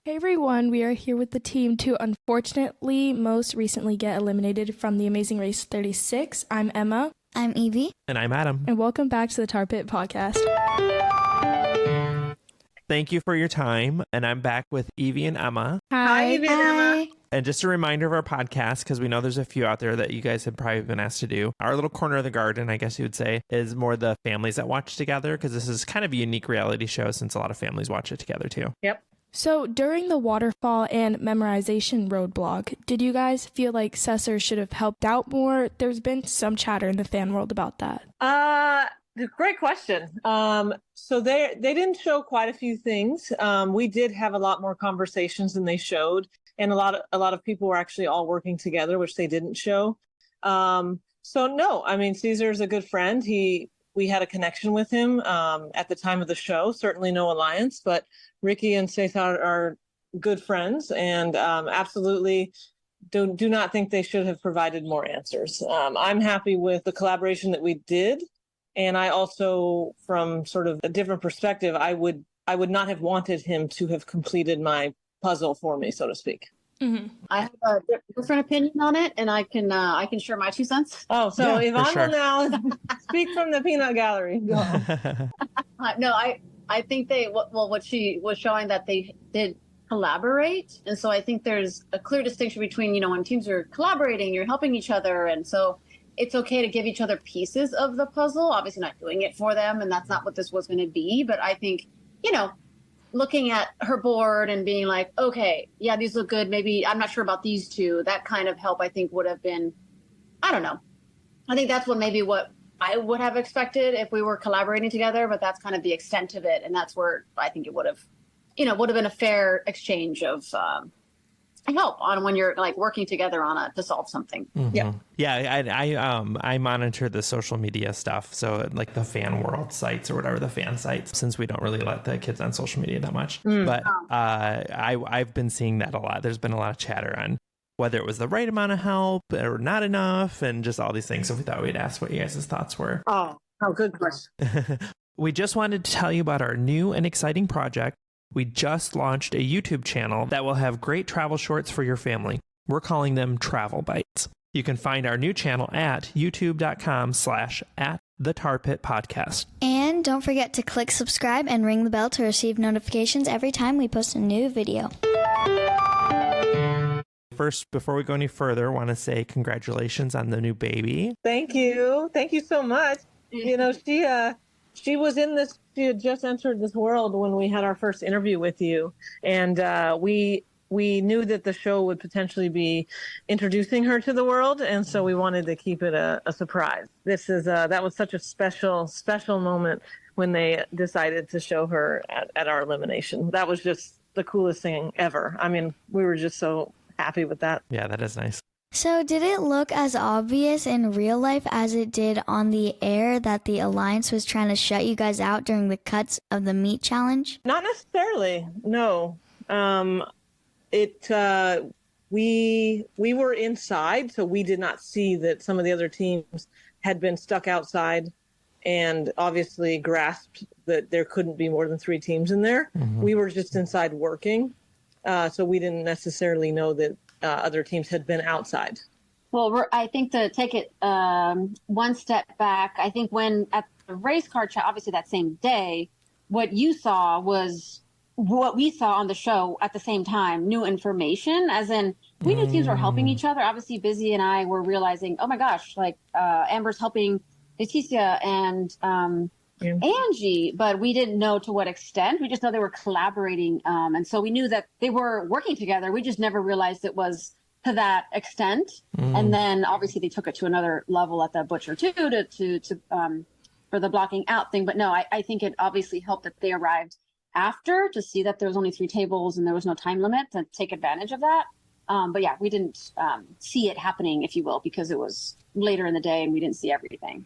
Hey everyone, we are here with the team to unfortunately most recently get eliminated from the Amazing Race 36. I'm Emma. I'm Evie. And I'm Adam. And welcome back to the Tar Pit Podcast. Thank you for your time. And I'm back with Evie and Emma. Hi, Evie and Emma. And just a reminder of our podcast, because we know there's a few out there that you guys have probably been asked to do. Our little corner of the garden, I guess you would say, is more the families that watch together, because this is kind of a unique reality show since a lot of families watch it together too. Yep. So during the waterfall and memorization roadblock, did you guys feel like Cesar should have helped out more? There's been some chatter in the fan world about that. Great question. So they didn't show quite a few things. We did have a lot more conversations than they showed, and a lot of people were actually all working together, which they didn't show. So no, I mean, Caesar's a good friend. We had a connection with him at the time of the show. Certainly no alliance, but Ricky and Cesar are good friends, and absolutely do not think they should have provided more answers. I'm happy with the collaboration that we did. And I also, from sort of a different perspective, I would not have wanted him to have completed my puzzle for me, so to speak. Mm-hmm. I have a different opinion on it, and I can share my 2 cents. Oh, so yeah, Yvonne will now speak from the peanut gallery. Go No, I think what she was showing that they did collaborate, and so I think there's a clear distinction between, when teams are collaborating, you're helping each other, and so it's okay to give each other pieces of the puzzle, obviously not doing it for them, and that's not what this was going to be. But I think, looking at her board and being like, okay, yeah, these look good. Maybe I'm not sure about these two. That kind of help, I think, would have been, I don't know. I think that's what I would have expected if we were collaborating together, but that's kind of the extent of it. And that's where I think it would have been a fair exchange of help on when you're like working together to solve something. Mm-hmm. I monitor the social media stuff, so like the fan world sites or whatever, the fan sites, since we don't really let the kids on social media that much. But I've been seeing that a lot. There's been a lot of chatter on whether it was the right amount of help or not enough, and just all these things. So we thought we'd ask what you guys' thoughts were. Oh, good question. We just wanted to tell you about our new and exciting project. We just launched a YouTube channel that will have great travel shorts for your family. We're calling them Travel Bites. You can find our new channel at youtube.com/@thetarpitpodcast. And don't forget to click subscribe and ring the bell to receive notifications every time we post a new video. First, before we go any further, I want to say congratulations on the new baby. Thank you. Thank you so much. She was in this, she had just entered this world when we had our first interview with you. And we knew that the show would potentially be introducing her to the world. And so we wanted to keep it a surprise. That was such a special moment when they decided to show her at our elimination. That was just the coolest thing ever. I mean, we were just so happy with that. Yeah, that is nice. So did it look as obvious in real life as it did on the air that the Alliance was trying to shut you guys out during the cuts of the meat challenge? Not necessarily, no. We were inside, so we did not see that some of the other teams had been stuck outside and obviously grasped that there couldn't be more than 3 teams in there. Mm-hmm. We were just inside working, so we didn't necessarily know that other teams had been outside. Well, I think to take it one step back, I think when at the race car chat, obviously that same day, what you saw was what we saw on the show at the same time, new information, as in we knew teams were helping each other. Obviously, Busy and I were realizing, oh my gosh, like Amber's helping Leticia and Angie, but we didn't know to what extent. We just know they were collaborating. And so we knew that they were working together. We just never realized it was to that extent. And then obviously they took it to another level at the Butcher too, for the blocking out thing. But no, I think it obviously helped that they arrived after to see that there was only 3 tables and there was no time limit to take advantage of that. But yeah, we didn't see it happening, if you will, because it was later in the day and we didn't see everything.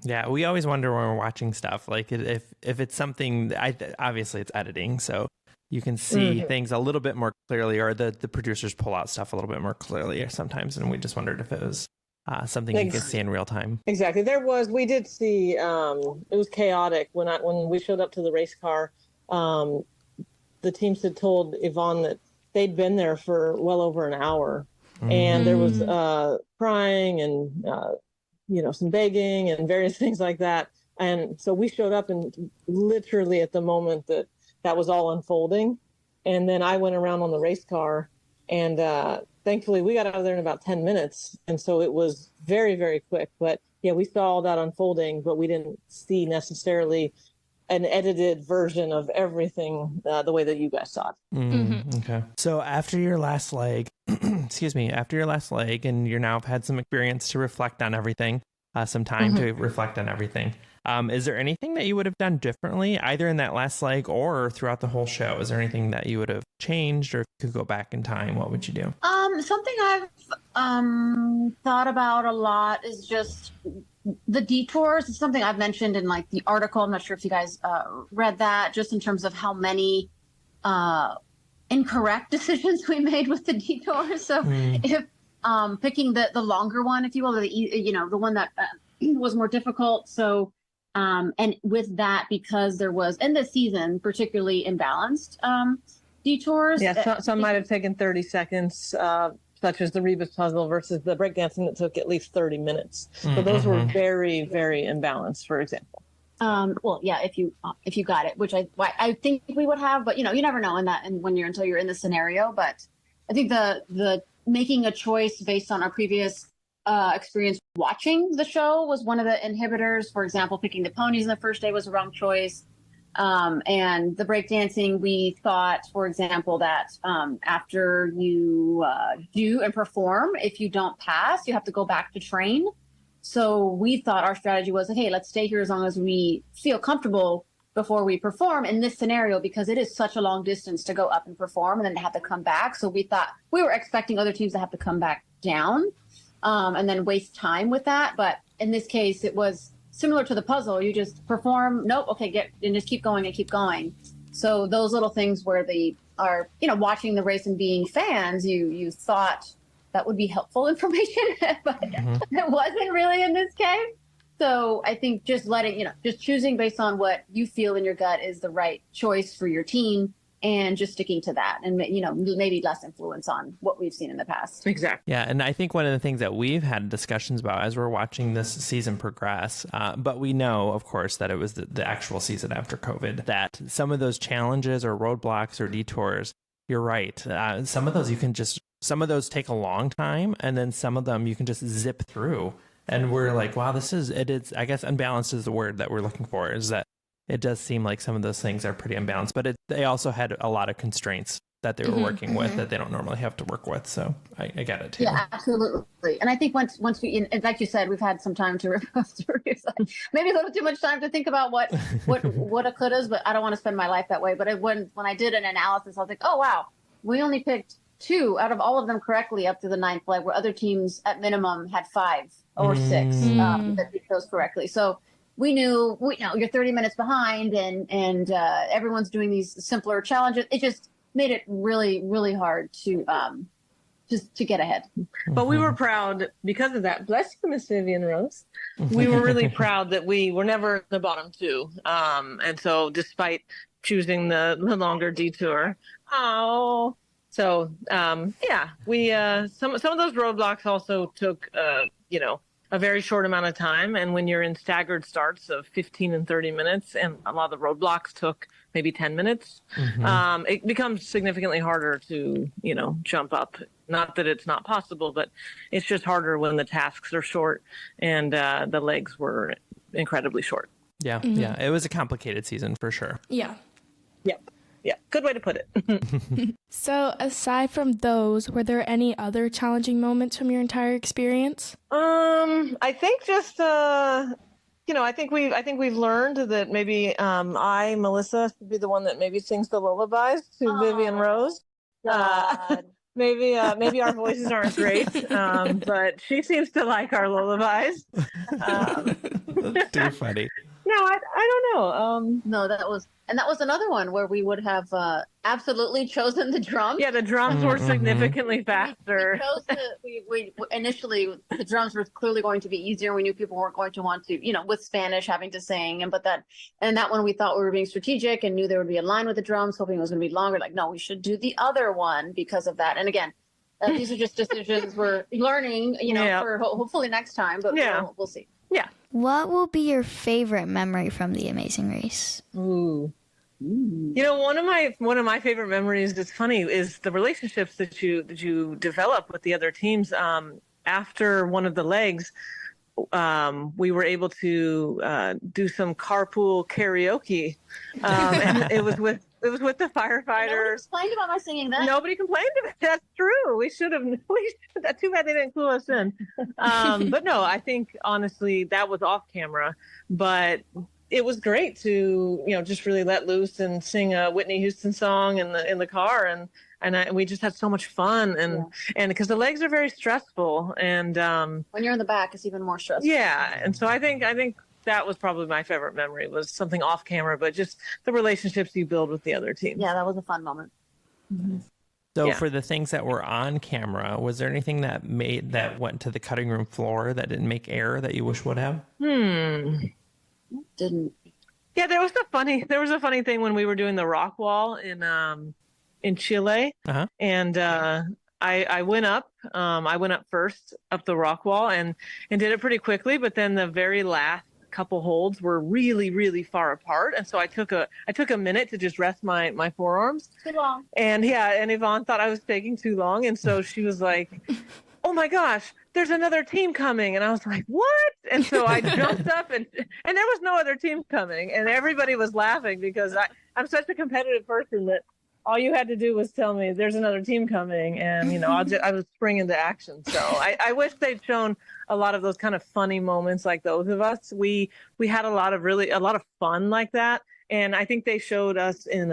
Yeah, we always wonder when we're watching stuff, like if it's something, obviously it's editing, so you can see things a little bit more clearly, or the producers pull out stuff a little bit more clearly sometimes, and we just wondered if it was something you could see in real time. Exactly. We did see, it was chaotic when we showed up to the race car. the teams had told Yvonne that they'd been there for well over an hour, and there was crying and some begging and various things like that. And so we showed up, and literally at the moment that was all unfolding, and then I went around on the race car, and thankfully we got out of there in about 10 minutes, and so it was very, very quick. But yeah, we saw all that unfolding, but we didn't see necessarily an edited version of everything the way that you guys saw it. Okay. So after your last leg, after your last leg, and you now have had some experience to reflect on everything, some time to reflect on everything. Is there anything that you would have done differently, either in that last leg or throughout the whole show? Is there anything that you would have changed, or if you could go back in time, what would you do? Something I've thought about a lot is just the detours. It's something I've mentioned in like the article. I'm not sure if you guys read that, just in terms of how many incorrect decisions we made with the detours. So if picking the longer one, if you will, or the one that was more difficult. So and with that, because there was in the season particularly imbalanced detours. Yeah, some might have taken 30 seconds. Such as the Rebus puzzle versus the breakdancing that took at least 30 minutes. So those were very, very imbalanced, for example. Well, yeah, if you got it, which I think we would have, but you never know until you're in the scenario. But I think the making a choice based on our previous experience watching the show was one of the inhibitors. For example, picking the ponies in the first day was the wrong choice. And the breakdancing, we thought, for example, that after you do and perform, if you don't pass, you have to go back to train. So we thought our strategy was, hey, let's stay here as long as we feel comfortable before we perform in this scenario, because it is such a long distance to go up and perform and then to have to come back. So we thought we were expecting other teams to have to come back down and then waste time with that. But in this case, it was similar to the puzzle. You just perform, nope, okay, and just keep going and keep going. So those little things where watching the race and being fans, you thought that would be helpful information, but it wasn't really in this case. So I think just just choosing based on what you feel in your gut is the right choice for your team, and just sticking to that, and maybe less influence on what we've seen in the past. Exactly. Yeah, and I think one of the things that we've had discussions about as we're watching this season progress, but we know, of course, that it was the actual season after COVID, that some of those challenges or roadblocks or detours, you're right. Some of those take a long time, and then some of them you can just zip through. And we're like, wow, it is, I guess unbalanced is the word that we're looking for, is that it does seem like some of those things are pretty unbalanced, but they also had a lot of constraints that they were working with that they don't normally have to work with. So I get it too. Yeah, absolutely. And I think once we, like you said, we've had some time to maybe a little too much time to think about what a could is, but I don't want to spend my life that way. But when I did an analysis, I was like, oh, wow, we only picked 2 out of all of them correctly up to the 9th leg, where other teams at minimum had 5 or 6 that did those correctly. So we know you're 30 minutes behind, and everyone's doing these simpler challenges. It just made it really, really hard to just to get ahead. But we were proud because of that. Bless you, Miss Vivian Rose. We were really proud that we were never in the bottom 2. And so despite choosing the longer detour, we some of those roadblocks also took a very short amount of time. And when you're in staggered starts of 15 and 30 minutes, and a lot of the roadblocks took maybe 10 minutes, it becomes significantly harder to, jump up. Not that it's not possible, but it's just harder when the tasks are short, and the legs were incredibly short. Yeah. Yeah. It was a complicated season for sure. Yeah. Yep. Yeah, good way to put it. So aside from those, were there any other challenging moments from your entire experience? I think just I think we've learned that maybe Melissa, should be the one that maybe sings the lullabies to Vivian Rose. Maybe our voices aren't great, but she seems to like our lullabies. Too funny. No, I don't know. No, that was another one where we would have absolutely chosen the drums. Yeah, the drums were significantly faster. We initially the drums were clearly going to be easier. We knew people weren't going to want to, with Spanish having to sing, and that one we thought we were being strategic and knew there would be a line with the drums, hoping it was going to be longer. Like, no, we should do the other one because of that. And again, these are just decisions we're learning, for hopefully next time, but we'll see. Yeah. What will be your favorite memory from The Amazing Race? Ooh. One of my favorite memories, it's funny, is the relationships that you develop with the other teams. After one of the legs, we were able to do some carpool karaoke, and it was with the firefighters. Nobody complained about my singing that. Nobody complained about it. That's true. We should have. Too bad they didn't clue us in. But no, I think honestly that was off camera. But it was great to just really let loose and sing a Whitney Houston song in the car, and we just had so much fun and because the legs are very stressful, and when you're in the back, it's even more stressful. Yeah, and so I think that was probably my favorite memory, was something off camera, but just the relationships you build with the other team. Yeah, that was a fun moment. Mm-hmm. So for the things that were on camera, was there anything that went to the cutting room floor that didn't make air that you wish would have? Didn't. Yeah, there was a funny thing when we were doing the rock wall in Chile, and I went up. I went up first up the rock wall and did it pretty quickly. But then the very last couple holds were really, really far apart, and so I took a minute to just rest my forearms. Too long. And Yvonne thought I was taking too long, and so she was like, "Oh my gosh, there's another team coming," and I was like, "What?" And so I jumped up, and there was no other team coming, and everybody was laughing because I'm such a competitive person that all you had to do was tell me there's another team coming, and I would spring into action. So I wish they'd shown a lot of those kind of funny moments like those of us. We had a lot of fun like that, and I think they showed us in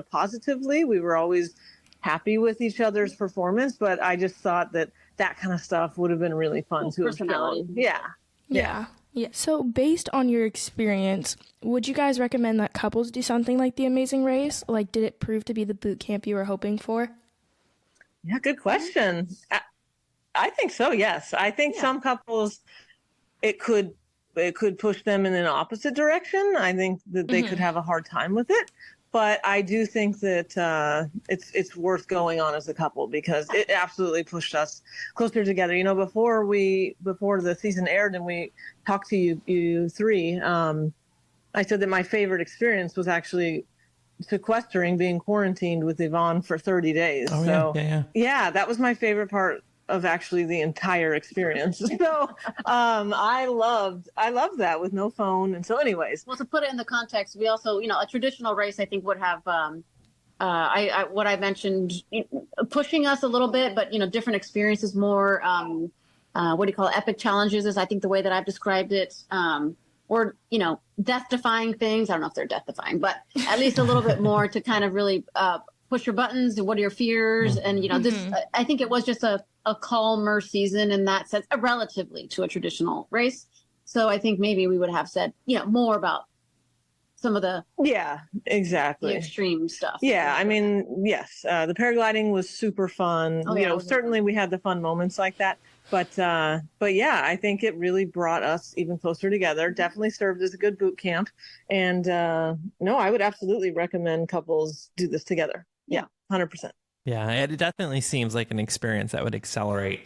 positively. We were always happy with each other's performance, but I just thought that kind of stuff would have been really fun to have shown. Yeah. So based on your experience, would you guys recommend that couples do something like The Amazing Race? Like, did it prove to be the boot camp you were hoping for? Yeah, good question. I think so, yes. I think some couples, it could push them in an opposite direction. I think that they could have a hard time with it. But I do think that it's worth going on as a couple because it absolutely pushed us closer together. Before the season aired and we talked to you three, I said that my favorite experience was actually sequestering, being quarantined with Yvonne for 30 days. Oh, so yeah, that was my favorite part of actually the entire experience. So I loved that with no phone. And so anyways. Well, to put it in the context, we also, a traditional race, I think would have, what I mentioned, pushing us a little bit, but, different experiences, more, what do you call it? Epic challenges is I think the way that I've described it. Or, death-defying things. I don't know if they're death-defying, but at least a little bit more to kind of really push your buttons and what are your fears. And, this, I think it was just a calmer season in that sense, relatively to a traditional race. So I think maybe we would have said, more about some of the exactly the extreme stuff. Yeah, I mean, yes, the paragliding was super fun. Certainly we had the fun moments like that. But yeah, I think it really brought us even closer together. Definitely served as a good boot camp. And no, I would absolutely recommend couples do this together. Yeah, 100%. Yeah, it definitely seems like an experience that would accelerate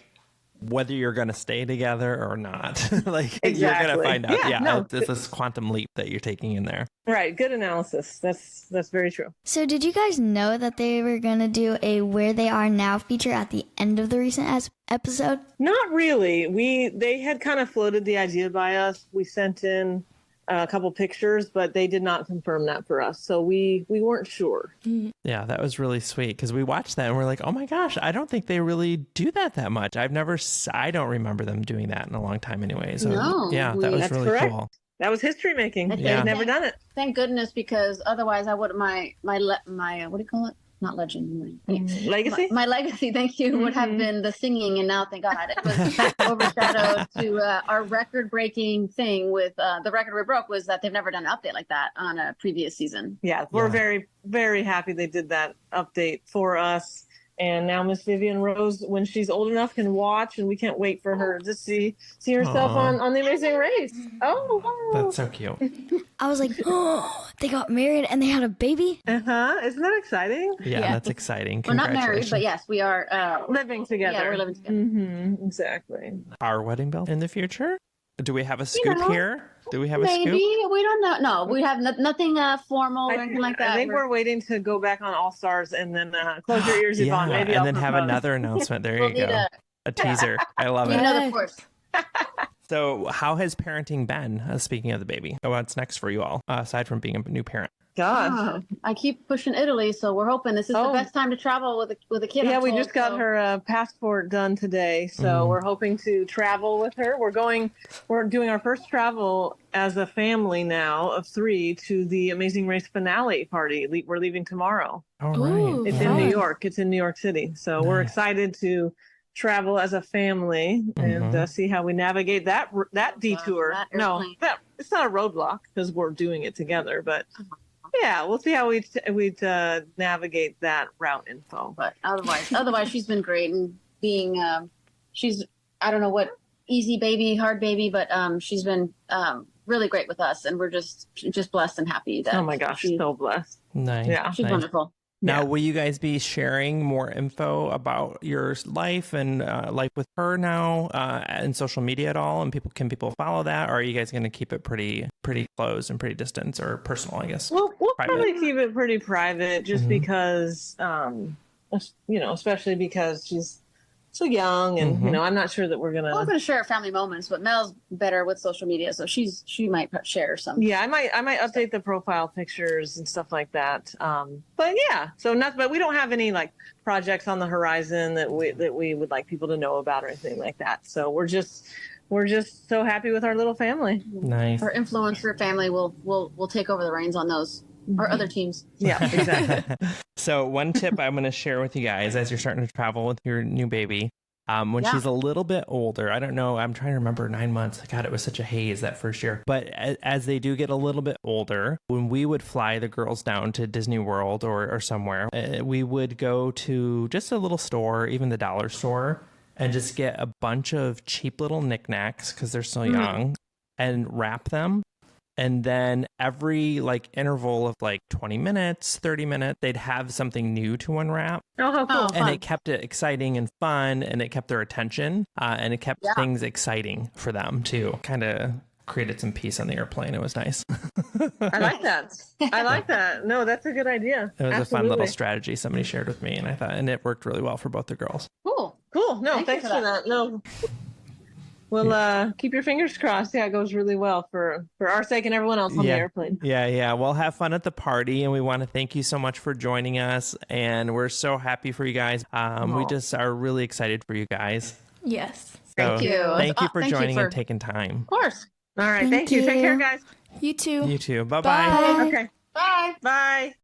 whether you're going to stay together or not. Exactly. You're going to find out. It's this quantum leap that you're taking in there. Right. Good analysis. That's very true. So did you guys know that they were going to do a Where They Are Now feature at the end of the recent episode? Not really. They had kind of floated the idea by us. We sent in a couple pictures, but they did not confirm that for us. So we weren't sure. Yeah, that was really sweet because we watched that and we're like, oh my gosh, I don't think they really do that much. I don't remember them doing that in a long time anyway. So that was really correct. Cool. That was history making. They've never done it. Thank goodness, because otherwise I would my what do you call it? not legend. Legacy? My legacy, thank you, would have been the singing, and now, thank God, it was overshadowed to our record-breaking thing with the record we broke was that they've never done an update like that on a previous season. Yeah, we're very, very happy they did that update for us. And now Miss Vivian Rose, when she's old enough, can watch, and we can't wait for her to see herself on The Amazing Race. Oh, wow. That's so cute. I was like, oh, they got married and they had a baby. Isn't that exciting? Yeah, that's exciting. We're not married, but yes, we are living together. Yeah, we're living together. Exactly. Our wedding bell in the future? Do we have a scoop here? Do we have a maybe scoop? we don't know. No, we have nothing formal or anything like that. I think we're waiting to go back on All Stars and then close your ears, Yvonne. Yeah, Maybe and then have another announcement. There you go. A teaser. I love it. Another course. So how has parenting been, speaking of the baby? What's next for you all, aside from being a new parent? Gosh. I keep pushing Italy, so we're hoping this is the best time to travel with a kid. Yeah, we just got her passport done today, so we're hoping to travel with her. We're doing our first travel as a family now of 3 to the Amazing Race finale party. We're leaving tomorrow. All right. It's in New York. It's in New York City. So we're excited to travel as a family and see how we navigate that detour. It's not a roadblock because we're doing it together, but yeah, we'll see how we navigate that route info. But otherwise, she's been great and being she's I don't know what easy baby, hard baby, but she's been really great with us, and we're just blessed and happy that. Oh my gosh, so blessed. Nice. Yeah, she's wonderful. Now, will you guys be sharing more info about your life and life with her now in social media at all? And can people follow that? Or are you guys going to keep it pretty close and pretty distant or personal, I guess? We'll probably keep it pretty private just because, especially because she's so young and, I'm not sure that we're going to... We're going to share family moments, but Mel's better with social media, so she might share some. Yeah, I might update the profile pictures and stuff like that. But yeah, but we don't have any like projects on the horizon that we would like people to know about or anything like that. So we're just so happy with our little family. Nice. Our influencer family will take over the reins on those. Or other teams. Yeah, exactly. So one tip I'm going to share with you guys as you're starting to travel with your new baby, when she's a little bit older, I don't know, I'm trying to remember 9 months. God, it was such a haze that first year. But as they do get a little bit older, when we would fly the girls down to Disney World or somewhere, we would go to just a little store, even the dollar store, and just get a bunch of cheap little knickknacks because they're so young and wrap them. And then every interval of 20 minutes, 30 minutes, they'd have something new to unwrap. Oh, how cool. And it kept it exciting and fun, and it kept their attention, and it kept things exciting for them too. Kind of created some peace on the airplane. It was nice. I like that. No, that's a good idea. It was a fun little strategy somebody shared with me, and I thought, and it worked really well for both the girls. Cool. No, thanks for that. No. We'll keep your fingers crossed. Yeah, it goes really well for our sake and everyone else on the airplane. Yeah. Well, have fun at the party, and we want to thank you so much for joining us. And we're so happy for you guys. We just are really excited for you guys. Yes. Thank you. Thank you for joining and taking time. Of course. All right. Thank you. Take care, guys. You too. You too. Bye-bye. Bye. Okay. Bye. Bye.